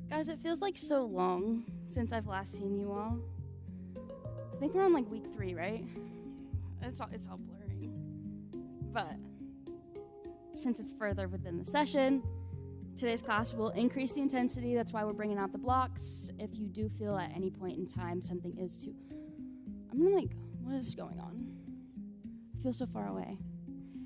Guys, it feels like so long since I've last seen you all. I think we're on like week 3, right? It's all blurring. But since it's further within the session, today's class will increase the intensity. That's why we're bringing out the blocks. If you do feel at any point in time something is too... what is going on? I feel so far away.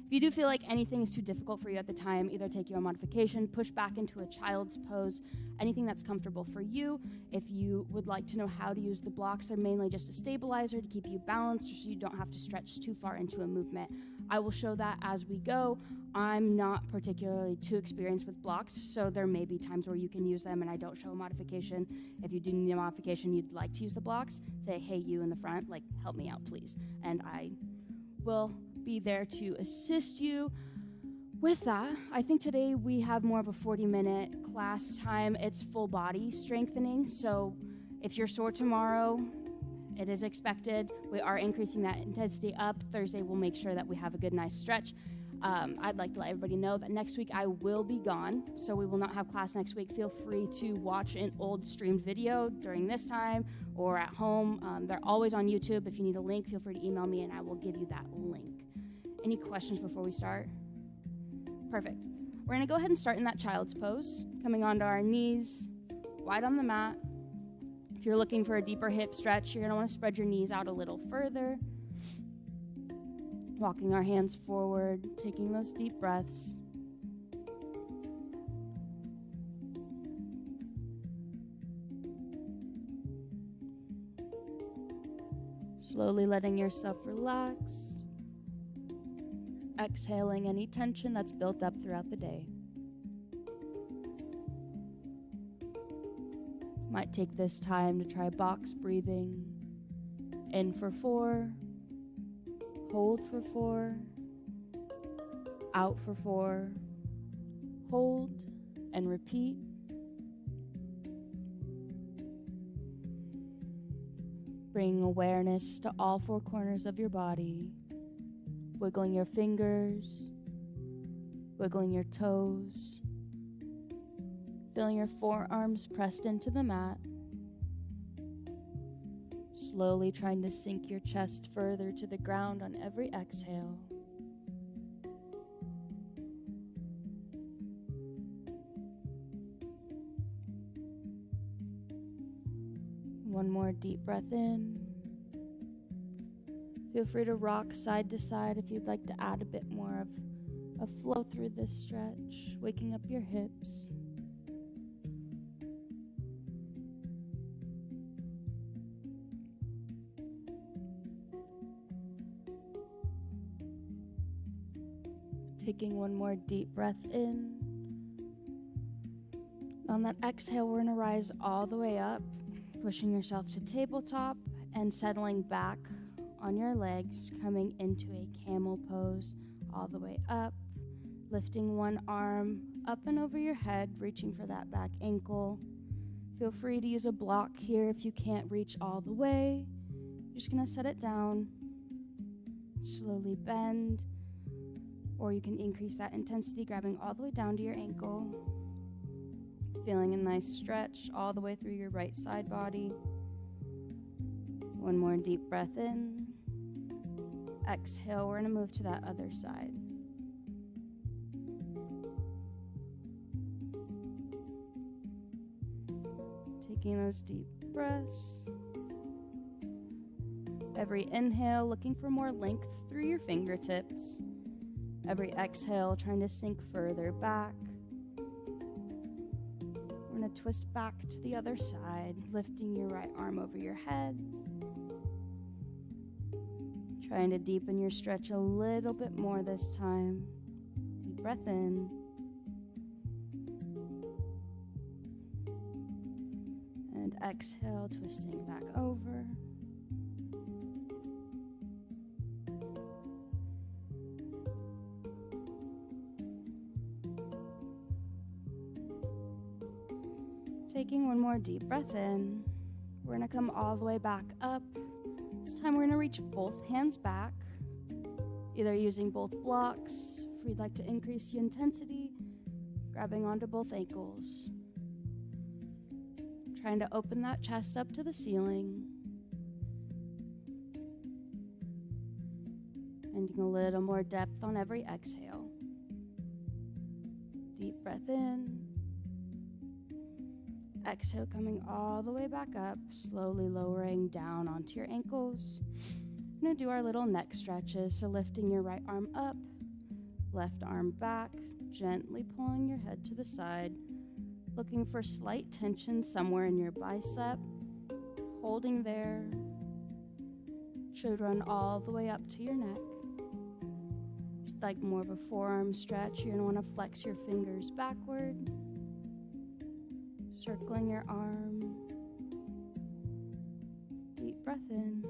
If you do feel like anything is too difficult for you at the time, either take your own modification, push back into a child's pose, anything that's comfortable for you. If you would like to know how to use the blocks, they're mainly just a stabilizer to keep you balanced so you don't have to stretch too far into a movement. I will show that as we go. I'm not particularly too experienced with blocks, so there may be times where you can use them and I don't show a modification. If you do need a modification, you'd like to use the blocks, say, hey, you in the front, help me out, please. And I will be there to assist you with that. I think today we have more of a 40-minute class time. It's full body strengthening, so if you're sore tomorrow, it is expected. We are increasing that intensity up. Thursday, we'll make sure that we have a good, nice stretch. I'd like to let everybody know that next week I will be gone, so we will not have class next week. Feel free to watch an old streamed video during this time or at home. They're always on YouTube. If you need a link, feel free to email me and I will give you that link. Any questions before we start? Perfect. We're gonna go ahead and start in that child's pose, coming onto our knees, wide on the mat. If you're looking for a deeper hip stretch, you're gonna wanna spread your knees out a little further. Walking our hands forward, taking those deep breaths. Slowly letting yourself relax. Exhaling any tension that's built up throughout the day. Might take this time to try box breathing. In for 4. Hold for 4, out for 4, hold and repeat. Bring awareness to all 4 corners of your body, wiggling your fingers, wiggling your toes, feeling your forearms pressed into the mat. Slowly trying to sink your chest further to the ground on every exhale. One more deep breath in. Feel free to rock side to side if you'd like to add a bit more of a flow through this stretch, waking up your hips. Taking one more deep breath in. On that exhale, we're gonna rise all the way up, pushing yourself to tabletop and settling back on your legs, coming into a camel pose all the way up, lifting one arm up and over your head, reaching for that back ankle. Feel free to use a block here if you can't reach all the way. You're just gonna set it down, slowly bend, or you can increase that intensity, grabbing all the way down to your ankle. Feeling a nice stretch all the way through your right side body. One more deep breath in. Exhale, we're gonna move to that other side. Taking those deep breaths. Every inhale, looking for more length through your fingertips. Every exhale, trying to sink further back. We're gonna twist back to the other side, lifting your right arm over your head. Trying to deepen your stretch a little bit more this time. Deep breath in. And exhale, twisting back over. Taking one more deep breath in. We're gonna come all the way back up. This time we're gonna reach both hands back, either using both blocks. If we'd like to increase the intensity, grabbing onto both ankles. Trying to open that chest up to the ceiling. Finding a little more depth on every exhale. Deep breath in. Exhale, coming all the way back up, slowly lowering down onto your ankles. We're going to do our little neck stretches, so lifting your right arm up, left arm back, gently pulling your head to the side, looking for slight tension somewhere in your bicep, holding there. Should run all the way up to your neck. Just like more of a forearm stretch, you're going to want to flex your fingers backward, circling your arm. Deep breath in.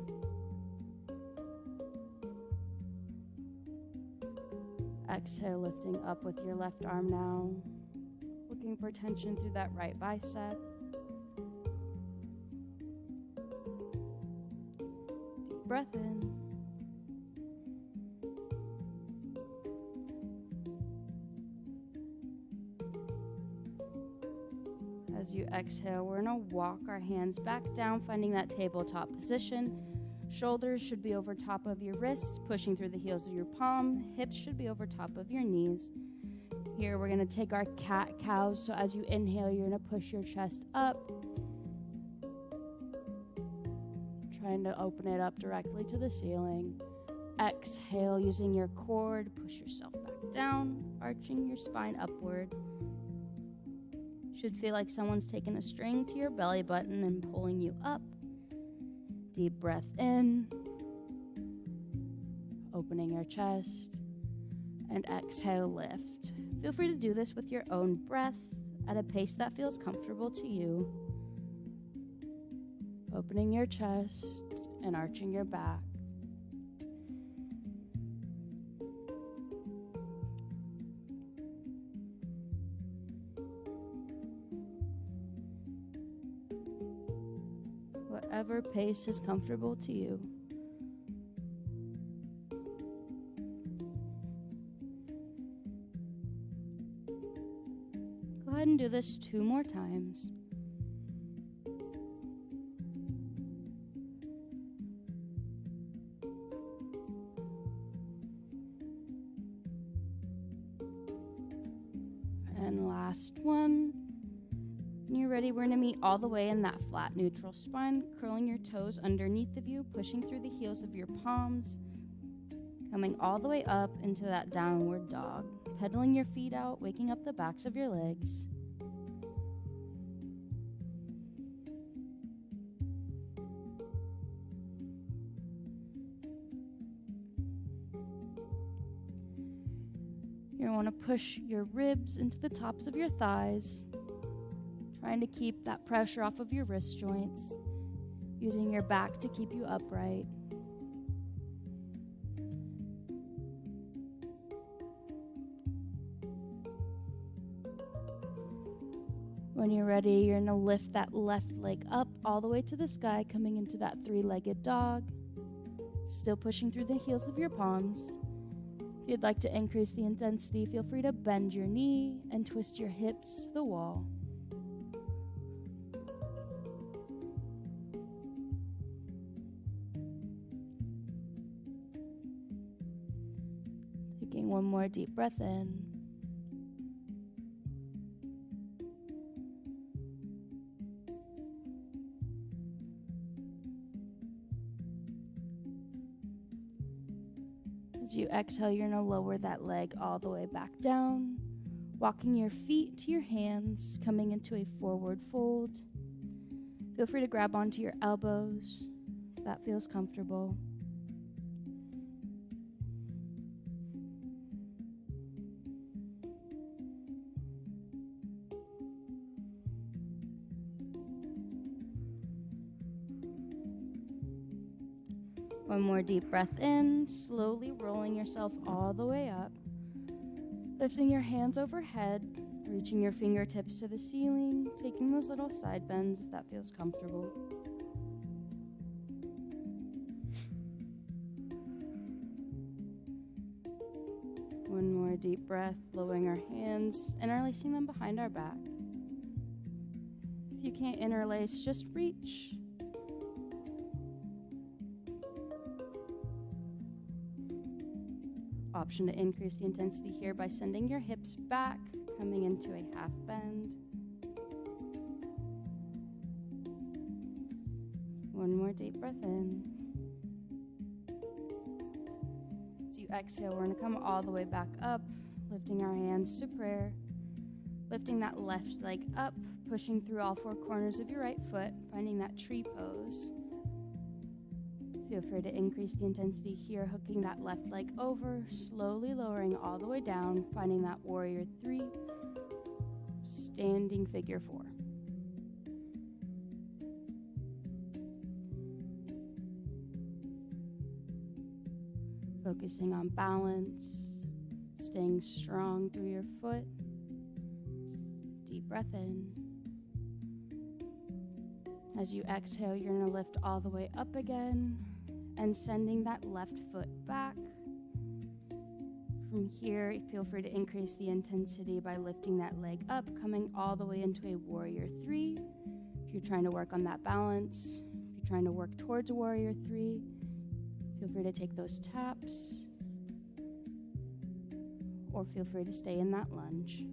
Exhale, lifting up with your left arm now. Looking for tension through that right bicep. Deep breath in. As you exhale, we're going to walk our hands back down, finding that tabletop position. Shoulders should be over top of your wrists, pushing through the heels of your palm. Hips should be over top of your knees. Here, we're going to take our cat-cow. So as you inhale, you're going to push your chest up. Trying to open it up directly to the ceiling. Exhale, using your core to push yourself back down, arching your spine upward. Should feel like someone's taken a string to your belly button and pulling you up. Deep breath in, opening your chest, and exhale, lift. Feel free to do this with your own breath at a pace that feels comfortable to you. Opening your chest and arching your back. Whatever pace is comfortable to you. Go ahead and do this 2 more times. And last one. When you're ready, we're going to meet all the way in that flat neutral spine, curling your toes underneath of you, pushing through the heels of your palms, coming all the way up into that downward dog, pedaling your feet out, waking up the backs of your legs. You're going to want to push your ribs into the tops of your thighs, trying to keep that pressure off of your wrist joints, using your back to keep you upright. When you're ready, you're going to lift that left leg up all the way to the sky, coming into that 3-legged dog, still pushing through the heels of your palms. If you'd like to increase the intensity, feel free to bend your knee and twist your hips to the wall. Taking one more deep breath in. As you exhale, you're going to lower that leg all the way back down, walking your feet to your hands, coming into a forward fold. Feel free to grab onto your elbows if that feels comfortable. One more deep breath in, slowly rolling yourself all the way up, lifting your hands overhead, reaching your fingertips to the ceiling, taking those little side bends if that feels comfortable. One more deep breath, lowering our hands, interlacing them behind our back. If you can't interlace, just reach. Option to increase the intensity here by sending your hips back, coming into a half bend. One more deep breath in. As you exhale, we're going to come all the way back up, lifting our hands to prayer, lifting that left leg up, pushing through all four corners of your right foot, finding that tree pose. Feel free to increase the intensity here, hooking that left leg over, slowly lowering all the way down, finding that warrior three, standing figure four. Focusing on balance, staying strong through your foot. Deep breath in. As you exhale, you're going to lift all the way up again and sending that left foot back. From here, feel free to increase the intensity by lifting that leg up, coming all the way into a warrior three. If you're trying to work on that balance, if you're trying to work towards a warrior three, feel free to take those taps, or feel free to stay in that lunge.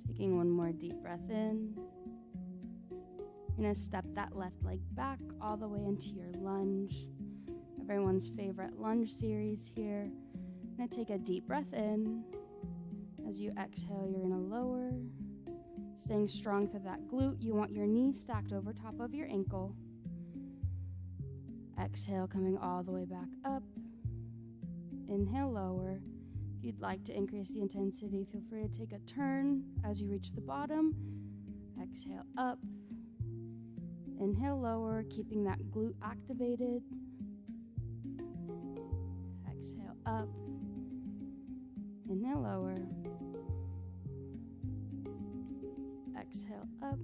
Taking one more deep breath in. You're going to step that left leg back all the way into your lunge. Everyone's favorite lunge series here. You're going to take a deep breath in. As you exhale, you're going to lower. Staying strong through that glute. You want your knees stacked over top of your ankle. Exhale, coming all the way back up. Inhale, lower. If you'd like to increase the intensity, feel free to take a turn as you reach the bottom. Exhale, up. Inhale, lower, keeping that glute activated. Exhale, up. Inhale, lower. Exhale, up.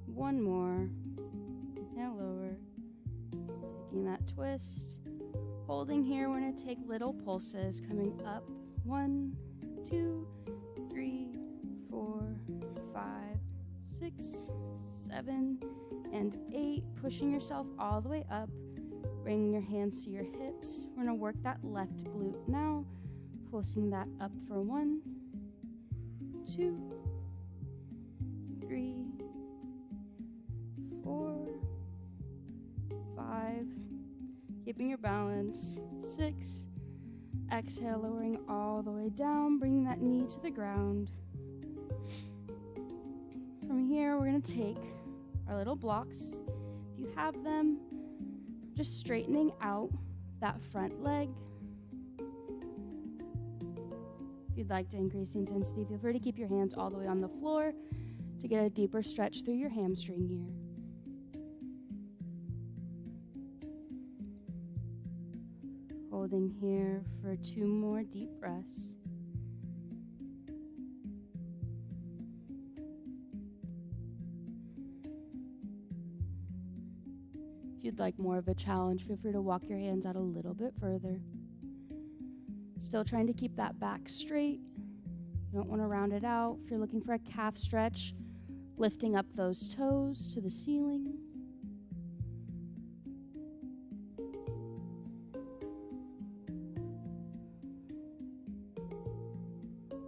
One more. Inhale, lower. Taking that twist. Holding here, we're going to take little pulses coming up. 1, 2, 3, 4, 5, 6, 7, and 8. Pushing yourself all the way up. Bringing your hands to your hips. We're going to work that left glute now. Pulsing that up for 1, 2, 3, 4, 5. Keeping your balance. 6. Exhale, lowering all the way down. Bringing that knee to the ground. From here, we're going to take our little blocks. If you have them, just straightening out that front leg. If you'd like to increase the intensity, feel free to keep your hands all the way on the floor to get a deeper stretch through your hamstring here. Holding here for 2 more deep breaths. If you'd like more of a challenge, feel free to walk your hands out a little bit further. Still trying to keep that back straight. You don't want to round it out. If you're looking for a calf stretch, lifting up those toes to the ceiling.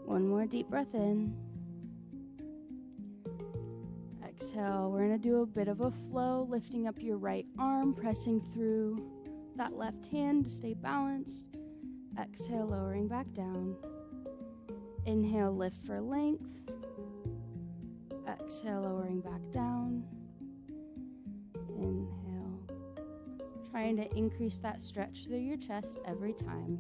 One more deep breath in. Exhale, we're going to do a bit of a flow, lifting up your right arm, pressing through that left hand to stay balanced. Exhale, lowering back down. Inhale, lift for length. Exhale, lowering back down. Inhale. Trying to increase that stretch through your chest every time.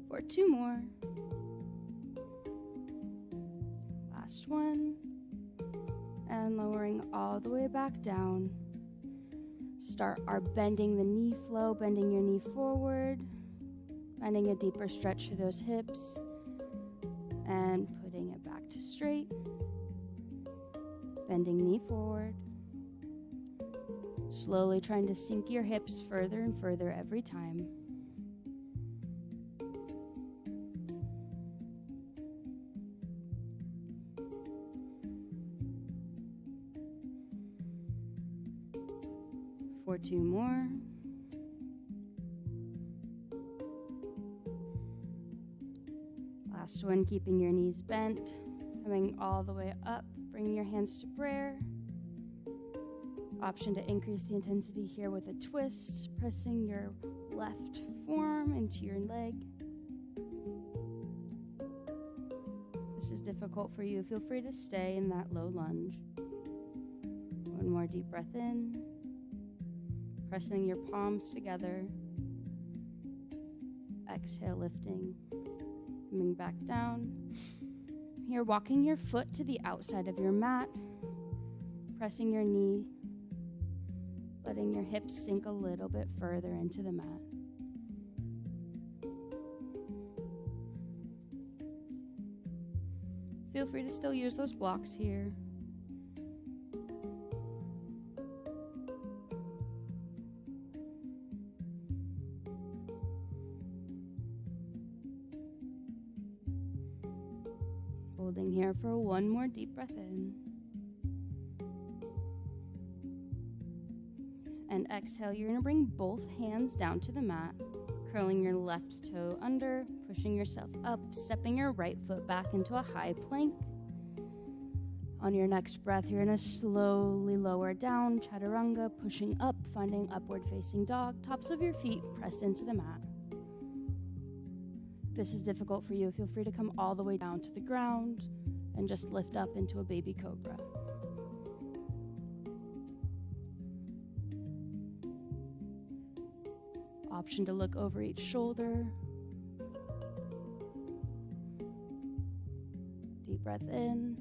For 2 more. Last one. And lowering all the way back down. start our bending the knee flow, bending your knee forward, finding a deeper stretch through those hips, and putting it back to straight. Bending knee forward. Slowly trying to sink your hips further and further every time. For 2 more. Last one, keeping your knees bent, coming all the way up, bringing your hands to prayer. Option to increase the intensity here with a twist, pressing your left forearm into your leg. If this is difficult for you, feel free to stay in that low lunge. One more deep breath in, pressing your palms together. Exhale, lifting, coming back down. Here, walking your foot to the outside of your mat, pressing your knee, letting your hips sink a little bit further into the mat. Feel free to still use those blocks here. Holding here for 1 more deep breath in. And exhale, you're gonna bring both hands down to the mat, curling your left toe under, pushing yourself up, stepping your right foot back into a high plank. On your next breath, you're gonna slowly lower down, chaturanga, pushing up, finding upward facing dog, tops of your feet pressed into the mat. If this is difficult for you, feel free to come all the way down to the ground and just lift up into a baby cobra. Option to look over each shoulder. Deep breath in.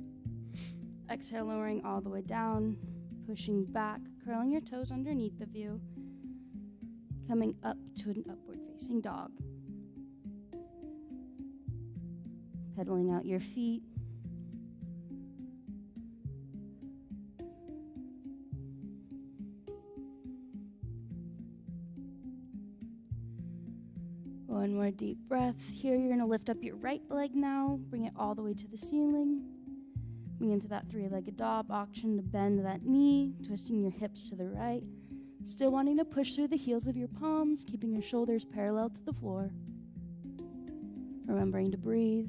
Exhale, lowering all the way down, pushing back, curling your toes underneath of you, coming up to an upward facing dog. Pedaling out your feet. One more deep breath. Here you're going to lift up your right leg now, bring it all the way to the ceiling. Bring into that 3-legged dog, option to bend that knee, twisting your hips to the right. Still wanting to push through the heels of your palms, keeping your shoulders parallel to the floor. Remembering to breathe.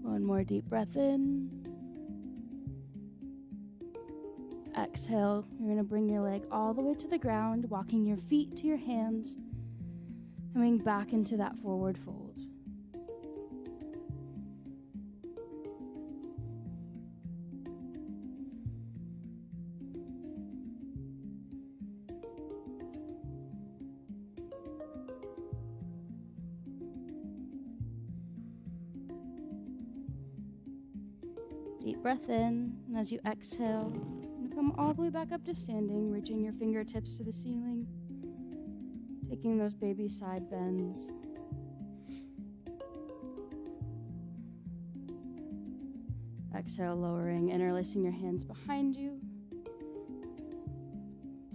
One more deep breath in. Exhale, you're going to bring your leg all the way to the ground, walking your feet to your hands, coming back into that forward fold. Deep breath in, and as you exhale, come all the way back up to standing, reaching your fingertips to the ceiling, taking those baby side bends. Exhale, lowering, interlacing your hands behind you.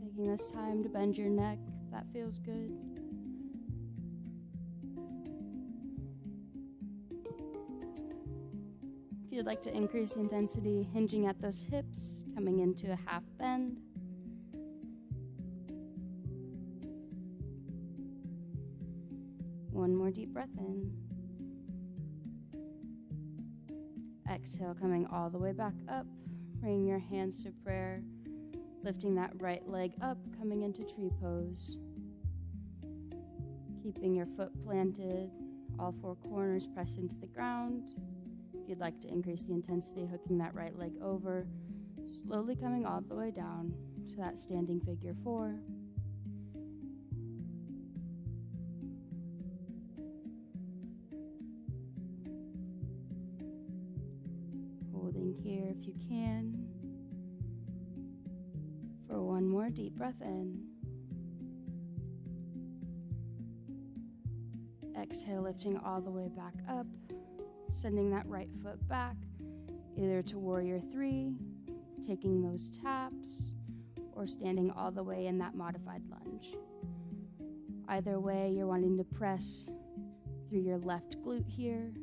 Taking this time to bend your neck, if that feels good. If you'd like to increase the intensity, hinging at those hips, coming into a half bend. One more deep breath in. Exhale, coming all the way back up, bringing your hands to prayer, lifting that right leg up, coming into tree pose. Keeping your foot planted, all 4 corners pressed into the ground. If you'd like to increase the intensity, hooking that right leg over, slowly coming all the way down to that standing figure 4. here if you can. For one more deep breath in. Exhale, lifting all the way back up, sending that right foot back, either to warrior 3, taking those taps, or standing all the way in that modified lunge. Either way, you're wanting to press through your left glute here.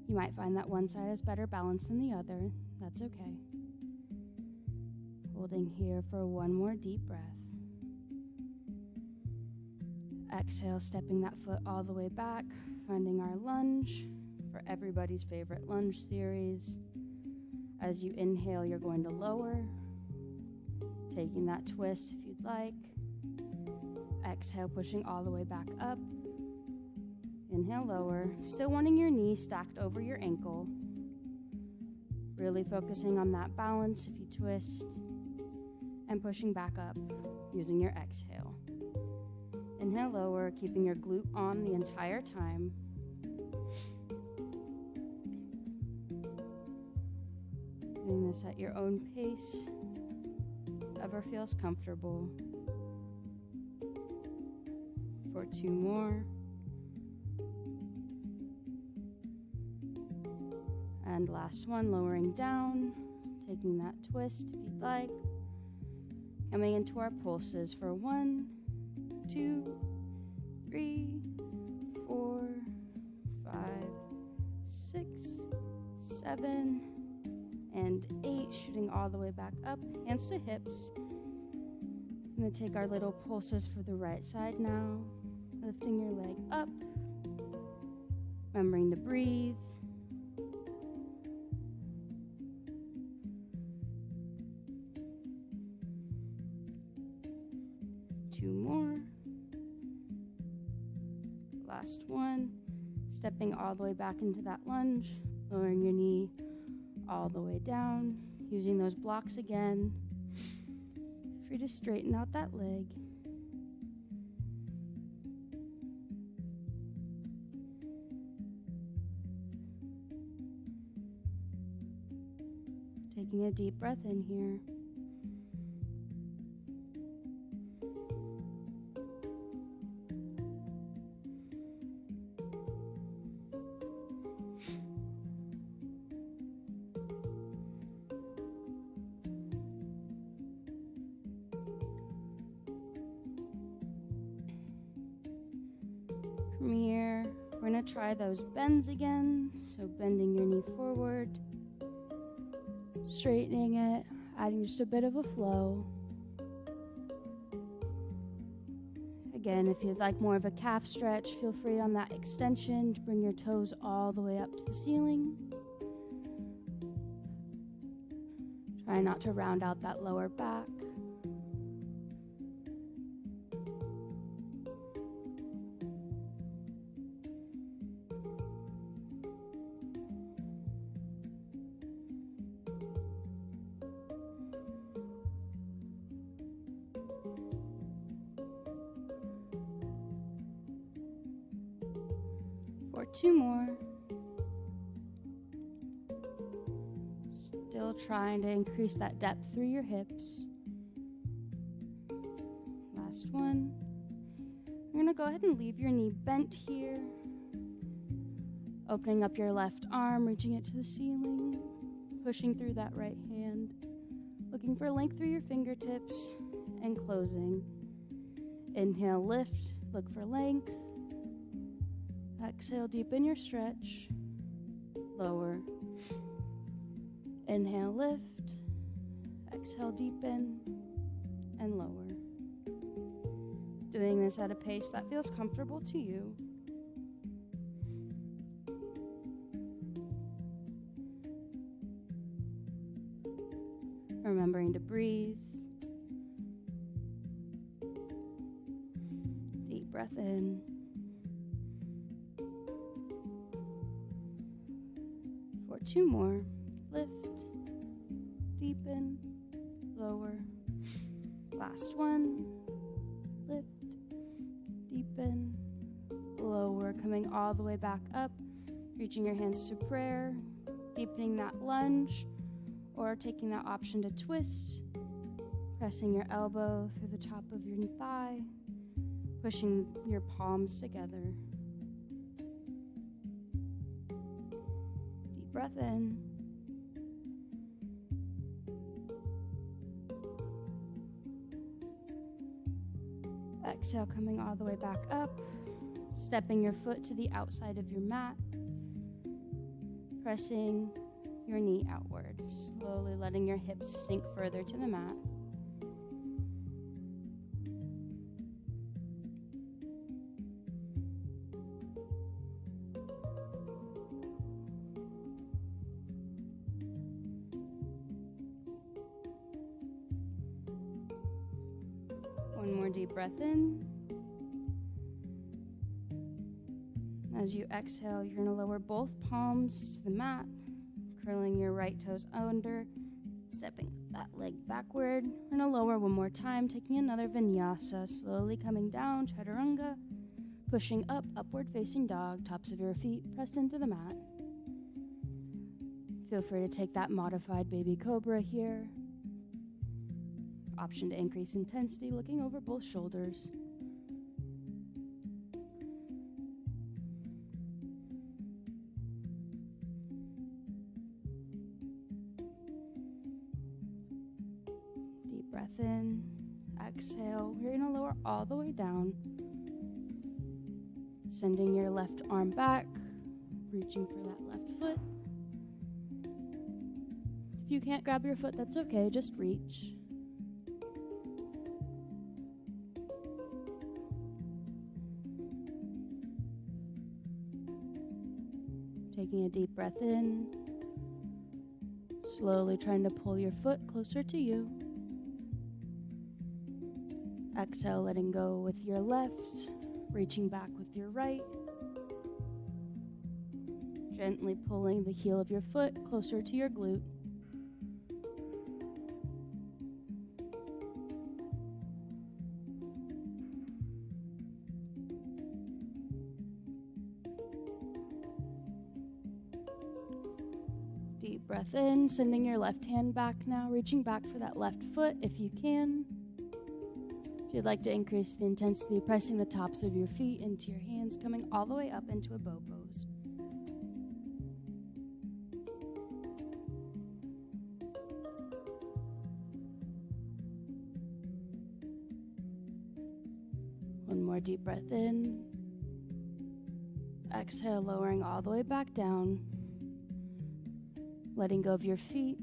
You might find that one side has better balance than the other. That's okay. Holding here for one more deep breath. Exhale, stepping that foot all the way back, finding our lunge for everybody's favorite lunge series. As you inhale, you're going to lower, taking that twist if you'd like. Exhale, pushing all the way back up. Inhale, lower, still wanting your knee stacked over your ankle. Really focusing on that balance if you twist, and pushing back up using your exhale. Inhale, lower, keeping your glute on the entire time. Doing this at your own pace, whatever feels comfortable. For 2 more. And last one, lowering down, taking that twist if you'd like. Coming into our pulses for 1, 2, 3, 4, 5, 6, 7, and 8, shooting all the way back up, hands to hips. I'm going to take our little pulses for the right side now, lifting your leg up, remembering to breathe. Two more. Last one. Stepping all the way back into that lunge, lowering your knee all the way down, using those blocks again. Free to straighten out that leg. Taking a deep breath in here. From here, we're going to try those bends again. So bending your knee forward, straightening it, adding just a bit of a flow. Again, if you'd like more of a calf stretch, feel free on that extension to bring your toes all the way up to the ceiling. Try not to round out that lower back. For 2 more. Still trying to increase that depth through your hips. Last one. You're going to go ahead and leave your knee bent here. Opening up your left arm, reaching it to the ceiling. Pushing through that right hand. Looking for length through your fingertips. And closing. Inhale, lift. Look for length. Exhale, deepen your stretch. Lower. Inhale, lift. Exhale, deepen. And lower. Doing this at a pace that feels comfortable to you. Remembering to breathe. Deep breath in. For 2 more. Lift, deepen, lower. Last one. Lift, deepen, lower. Coming all the way back up. Reaching your hands to prayer. deepening that lunge or taking that option to twist, pressing your elbow through the top of your thigh, pushing your palms together. Deep breath in. Exhale, coming all the way back up, stepping your foot to the outside of your mat, pressing your knee outward, slowly letting your hips sink further to the mat. One more deep breath in. As you exhale, you're going to lower both palms to the mat, curling your right toes under, stepping that leg backward. We're going to lower one more time, taking another vinyasa, slowly coming down, chaturanga, pushing up, upward facing dog, tops of your feet pressed into the mat. Feel free to take that modified baby cobra here. Option to increase intensity, looking over both shoulders. Deep breath in, exhale. We're going to lower all the way down, sending your left arm back, reaching for that left foot. If you can't grab your foot, that's okay, just reach. Taking a deep breath in, slowly trying to pull your foot closer to you. Exhale, letting go with your left, reaching back with your right. Gently pulling the heel of your foot closer to your glute. Deep breath in, sending your left hand back now, reaching back for that left foot if you can. If you'd like to increase the intensity, pressing the tops of your feet into your hands, coming all the way up into a bow pose. One more deep breath in. Exhale, lowering all the way back down. Letting go of your feet,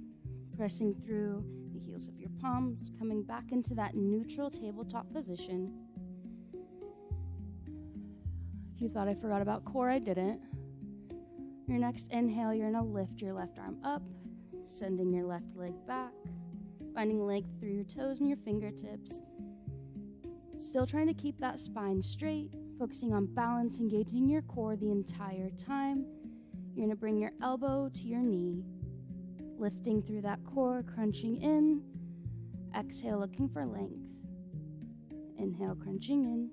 pressing through the heels of your palms, coming back into that neutral tabletop position. If you thought I forgot about core, I didn't. Your next inhale, you're going to lift your left arm up, sending your left leg back, finding length through your toes and your fingertips. Still trying to keep that spine straight, focusing on balance, engaging your core the entire time. You're going to bring your elbow to your knee, lifting through that core, crunching in. Exhale, looking for length. Inhale, crunching in.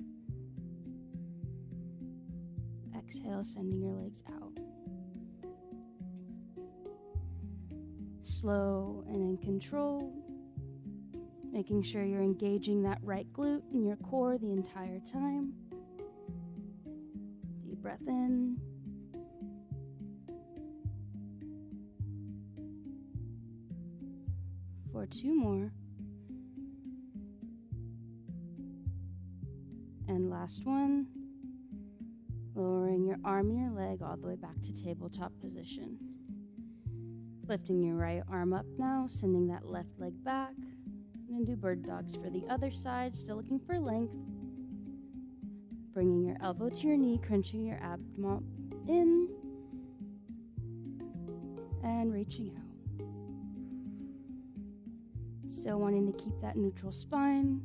Exhale, sending your legs out. Slow and in control, making sure you're engaging that right glute in your core the entire time. Deep breath in. For 2 more. And last one. Lowering your arm and your leg all the way back to tabletop position. Lifting your right arm up now, sending that left leg back. And then do bird dogs for the other side, still looking for length. Bringing your elbow to your knee, crunching your abdomen in. And reaching out. Still wanting to keep that neutral spine.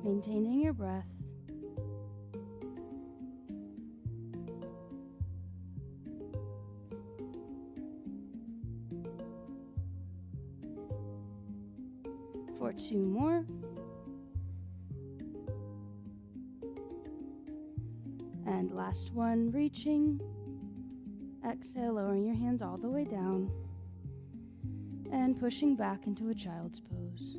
Maintaining your breath. For 2 more. And last one, reaching. Exhale, lowering your hands all the way down and pushing back into a child's pose.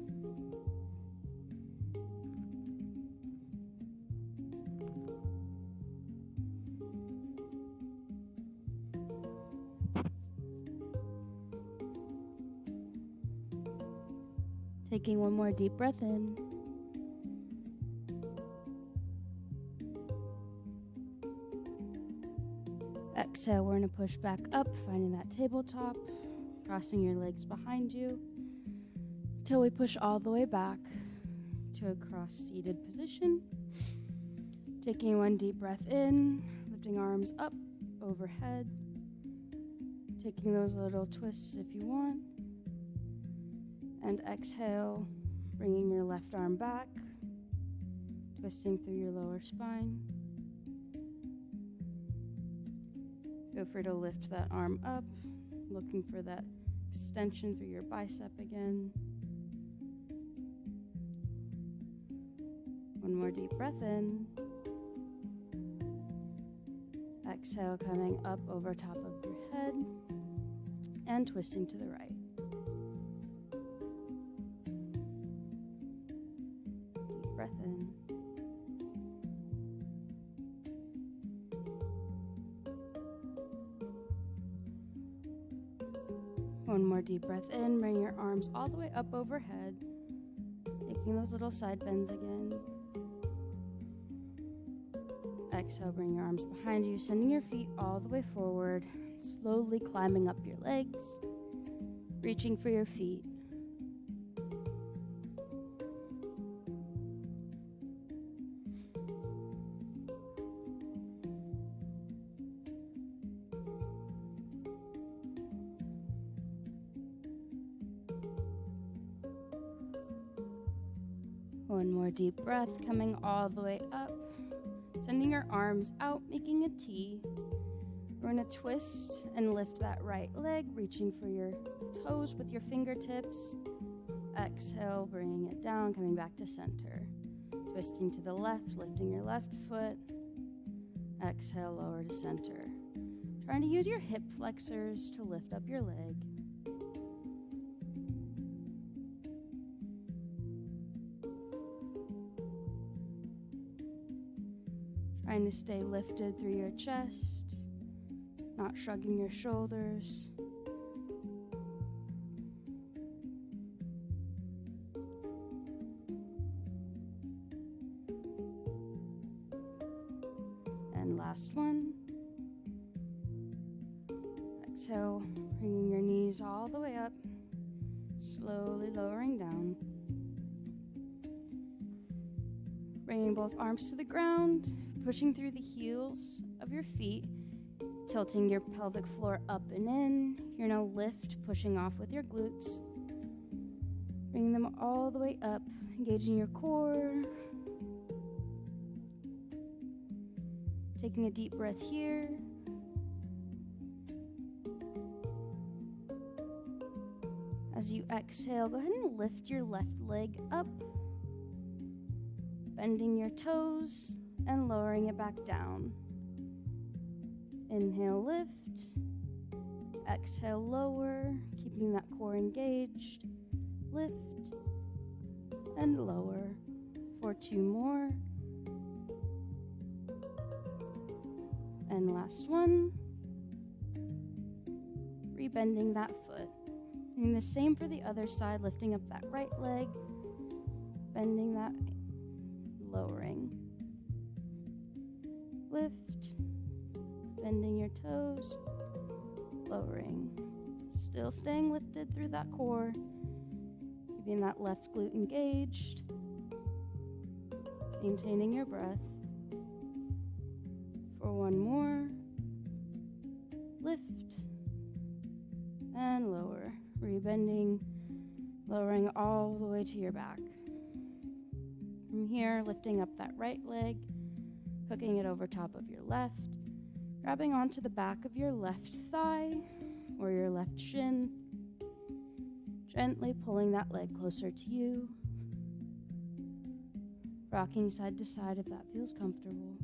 Taking one more deep breath in. Exhale, we're going to push back up, finding that tabletop, crossing your legs behind you, till we push all the way back to a cross-seated position. Taking one deep breath in, lifting arms up, overhead, taking those little twists if you want. And exhale, bringing your left arm back, twisting through your lower spine. Feel free to lift that arm up, looking for that extension through your bicep again. One more deep breath in. Exhale, coming up over top of your head and twisting to the right. Deep breath in. One more deep breath in, bring your arms all the way up overhead, taking those little side bends again. Exhale, bring your arms behind you, sending your feet all the way forward, slowly climbing up your legs, reaching for your feet. One more deep breath, coming all the way up, sending your arms out, making a T. We're going to twist and lift that right leg, reaching for your toes with your fingertips. Exhale, bringing it down, coming back to center. Twisting to the left, lifting your left foot. Exhale, lower to center. Trying to use your hip flexors to lift up your leg. Trying to stay lifted through your chest, not shrugging your shoulders. And last one. Exhale, bringing your knees all the way up, slowly lowering down. Bringing both arms to the ground, pushing through the heels of your feet, tilting your pelvic floor up and in. You're now lift, pushing off with your glutes. Bringing them all the way up, engaging your core. Taking a deep breath here. As you exhale, go ahead and lift your left leg up, bending your toes and lowering it back down. Inhale, lift. Exhale, lower, keeping that core engaged. Lift and lower for 2 more. And last one. Rebending that foot. Doing the same for the other side, lifting up that right leg, bending that, lowering. Lift, bending your toes, lowering. Still staying lifted through that core, keeping that left glute engaged, maintaining your breath. For 1 more, lift and lower, rebending, lowering all the way to your back. From here, lifting up that right leg, hooking it over top of your left, grabbing onto the back of your left thigh or your left shin, gently pulling that leg closer to you, rocking side to side if that feels comfortable.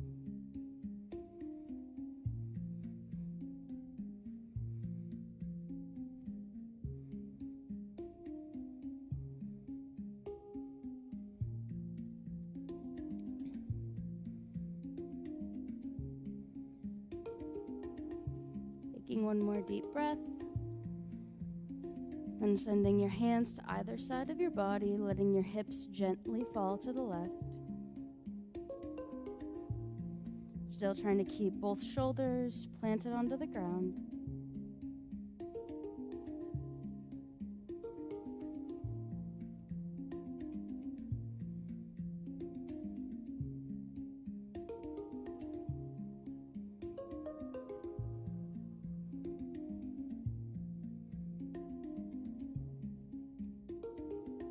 Taking one more deep breath. Then sending your hands to either side of your body, letting your hips gently fall to the left. Still trying to keep both shoulders planted onto the ground.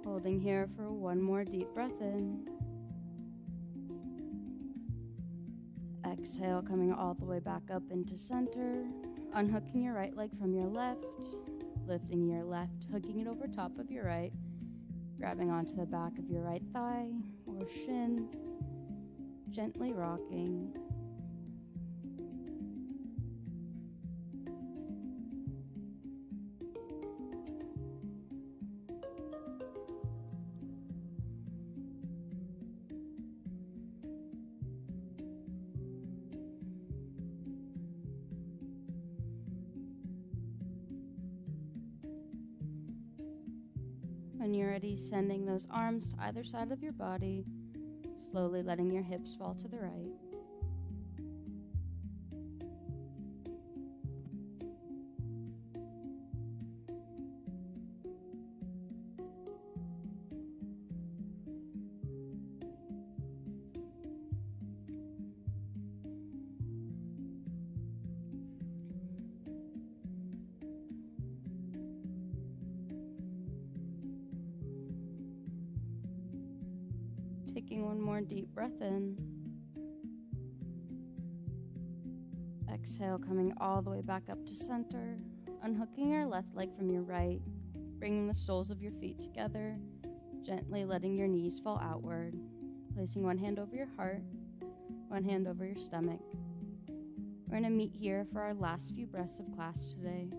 Holding here for one more deep breath in. Exhale, coming all the way back up into center. Unhooking your right leg from your left. Lifting your left, hooking it over top of your right. Grabbing onto the back of your right thigh or shin. Gently rocking. When you're ready, sending those arms to either side of your body, slowly letting your hips fall to the right. Taking one more deep breath in. Exhale, coming all the way back up to center. Unhooking your left leg from your right. Bringing the soles of your feet together. Gently letting your knees fall outward. Placing one hand over your heart, one hand over your stomach. We're going to meet here for our last few breaths of class today.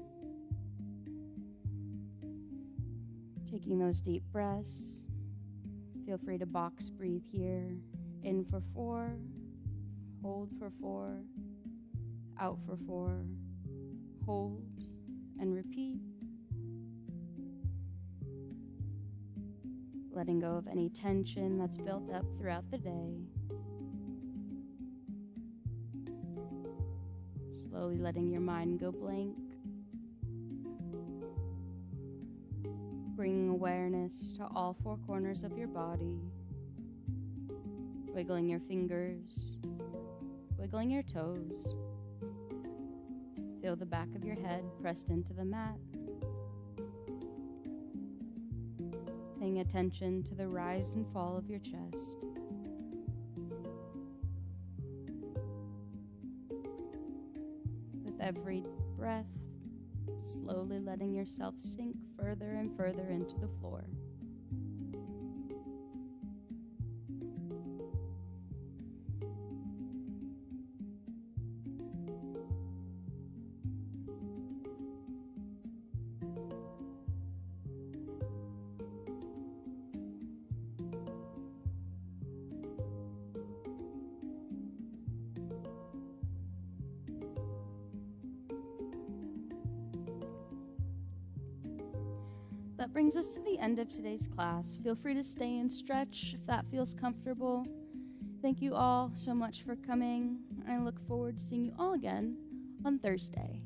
Taking those deep breaths. Feel free to box breathe here. In for 4, hold for 4, out for 4, hold, and repeat. Letting go of any tension that's built up throughout the day. Slowly letting your mind go blank. Bringing awareness to all 4 corners of your body. Wiggling your fingers, wiggling your toes. Feel the back of your head pressed into the mat. Paying attention to the rise and fall of your chest. With every breath, slowly letting yourself sink further and further into the floor. That brings us to the end of today's class. Feel free to stay and stretch if that feels comfortable. Thank you all so much for coming. I look forward to seeing you all again on Thursday.